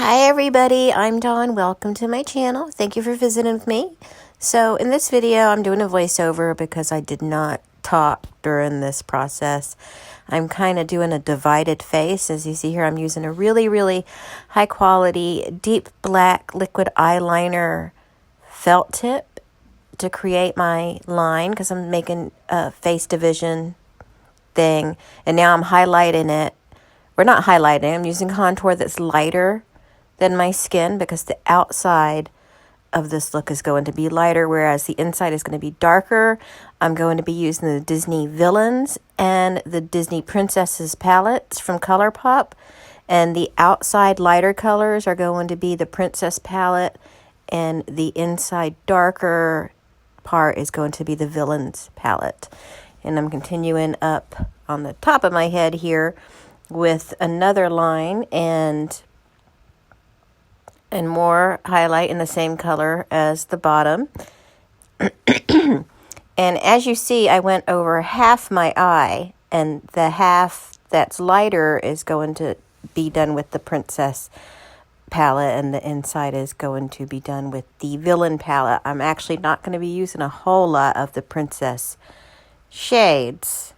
Hi everybody, I'm Dawn. Welcome to my channel. Thank you for visiting with me. So in this video, I'm doing a voiceover because I did not talk during this process. I'm kind of doing a divided face. As you see here, I'm using a really high quality deep black liquid eyeliner felt tip to create my line because I'm making a face division thing. And now I'm highlighting it. Or not highlighting, I'm using contour that's lighter than my skin because the outside of this look is going to be lighter, whereas the inside is going to be darker. I'm going to be using the Disney Villains and the Disney Princesses palettes from Colourpop. And the outside lighter colors are going to be the Princess palette, and the inside darker part is going to be the Villains palette. And I'm continuing up on the top of my head here with another line and more highlight in the same color as the bottom. And as you see, I went over half my eye, and the half that's lighter is going to be done with the Princess palette, and the inside is going to be done with the Villain palette. I'm actually not going to be using a whole lot of the Princess shades.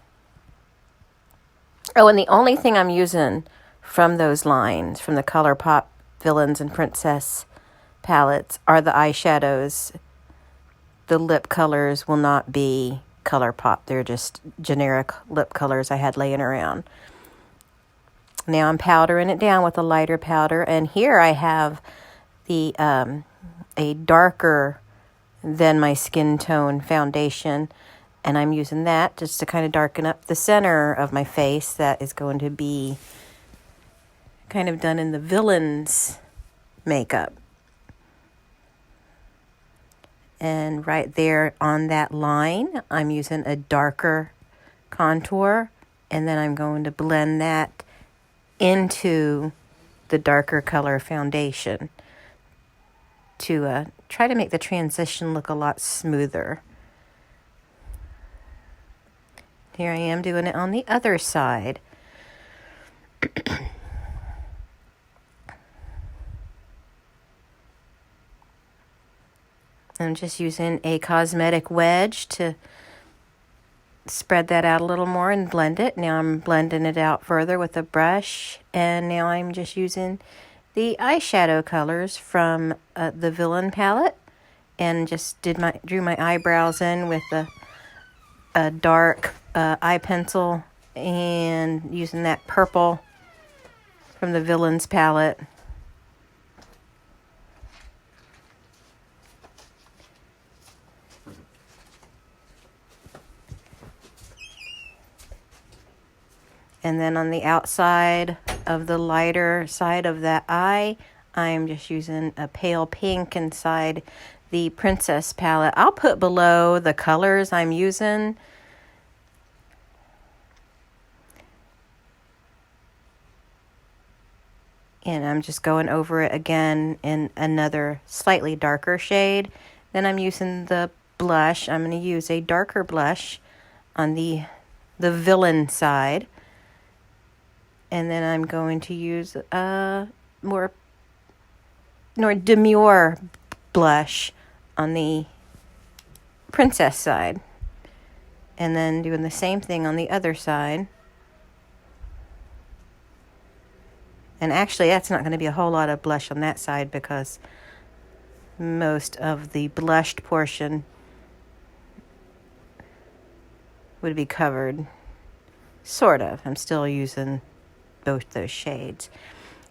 Oh, and the only thing I'm using from those lines, from the Colourpop Villains and Princess palettes, are the eyeshadows. The lip colors will not be Colourpop. They're just generic lip colors I had laying around. Now I'm powdering it down with a lighter powder, and here I have the a darker than my skin tone foundation, and I'm using that just to kind of darken up the center of my face. That is going to be kind of done in the Villains makeup. And right there on that line, I'm using a darker contour, and then I'm going to blend that into the darker color foundation to try to make the transition look a lot smoother. Here I am doing it on the other side. I'm just using a cosmetic wedge to spread that out a little more and blend it. Now I'm blending it out further with a brush, and now I'm just using the eyeshadow colors from the Villain palette, and just drew my eyebrows in with a dark eye pencil, and using that purple from the Villains palette. And then on the outside of the lighter side of that eye, I'm just using a pale pink inside the Princess palette. I'll put below the colors I'm using. And I'm just going over it again in another slightly darker shade. Then I'm using the blush. I'm going to use a darker blush on the Villain side. And then I'm going to use a more demure blush on the Princess side. And then doing the same thing on the other side. And actually, that's not going to be a whole lot of blush on that side because most of the blushed portion would be covered. Sort of. I'm still using both those shades.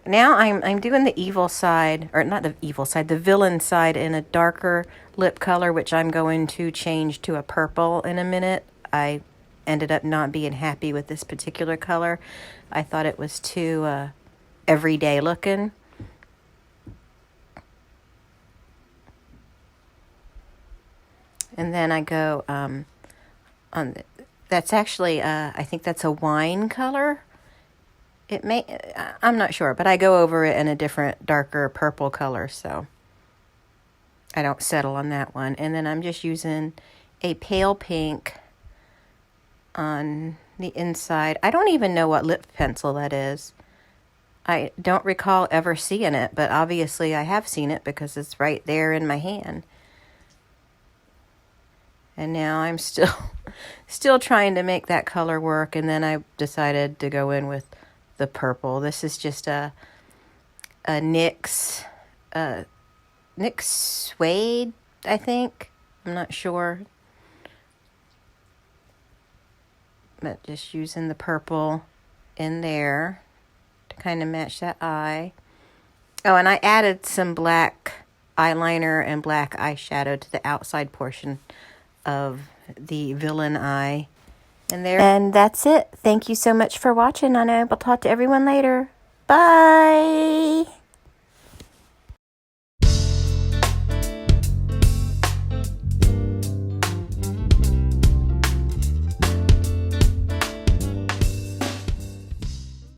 Now I'm doing the evil side, or not the evil side, the Villain side in a darker lip color, which I'm going to change to a purple in a minute. I ended up not being happy with this particular color. I thought it was too everyday looking. And then I go that's actually I think that's a wine color. I'm not sure, but I go over it in a different darker purple color, so I don't settle on that one. And then I'm just using a pale pink on the inside. I don't even know what lip pencil that is. I don't recall ever seeing it, but obviously I have seen it because it's right there in my hand. And now I'm still trying to make that color work, and then I decided to go in with the purple. This is just a NYX suede, I think. I'm not sure. But just using the purple in there to kind of match that eye. Oh, and I added some black eyeliner and black eyeshadow to the outside portion of the villain eye. And that's it. Thank you so much for watching, and I will talk to everyone later. Bye!